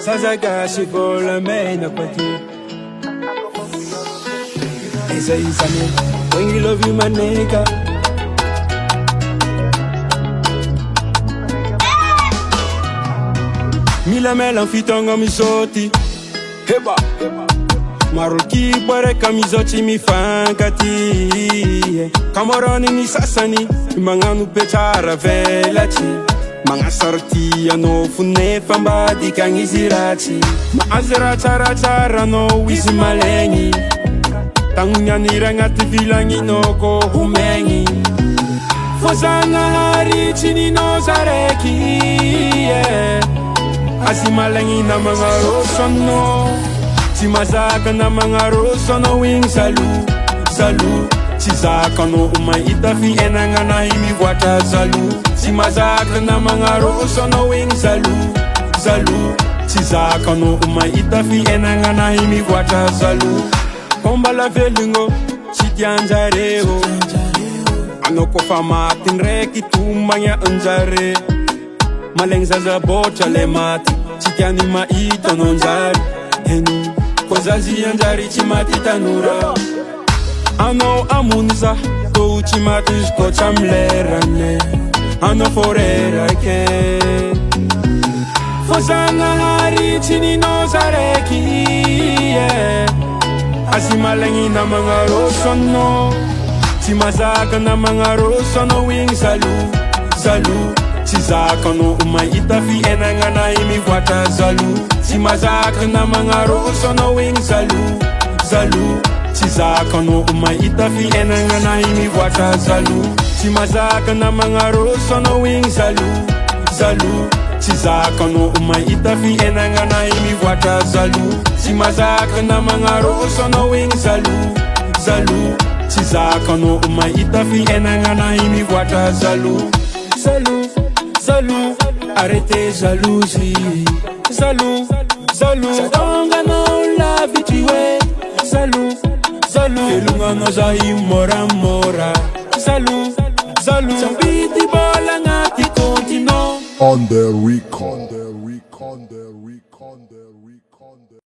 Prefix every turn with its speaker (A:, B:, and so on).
A: Nouveaute Gasy pour la main à partir. Et ça y est, when you love you, my nigga. Mila mela mfitongo misoti heba maroki bore kamizoti mifankati kamoroni misasani manganu pechara velati manga sorti ano fune famba di kangizirati ma azra chara chara no wisi malengi tangunya nirangati vilangi no ko humengi fozanga hari chini no zareki Asimalangi na mga rosono Simazaka na mga rosono Weng Jaloux, Jaloux Sizaka no umaita fi enanga na imiwata Jaloux Simazaka na mga rosono Weng Jaloux, Jaloux Sizaka no umaita fi enanga na imiwata Jaloux Kombala velingo, sitianjareo Ano ko famatin reki tumanya anjare Maleng zaza bocha le mati Chikiani maita nonjari Henu Kozazi anjari chimati tanura Ano amunza To uchimati shko chamlerane Ano forera ke Fozanga hari chini no zareki Asimalengi na mga rosono Simazaka na mga rosono Weng Jaloux, Jaloux Sizaka no umaita fi enanga na imiwata Jaloux Simazaka na mga rosono Weng Jaloux, Jaloux Sizaka no umaita fi enanga na imiwata Jaloux Simazaka na mga rosono Weng Jaloux, Jaloux Sizaka no umaita fi enanga na imiwata Jaloux Simazaka na mga rosono Weng Jaloux, Jaloux Sizaka no umaita fi enanga na imiwata Jaloux Jaloux Jaloux, arrêtez jalousie. Jaloux, jaloux, sadonga no la habitué. Jaloux, jaloux, elunga no zahi mora mora. Jaloux, jaloux, sambiti bola ngati continent.
B: On the record.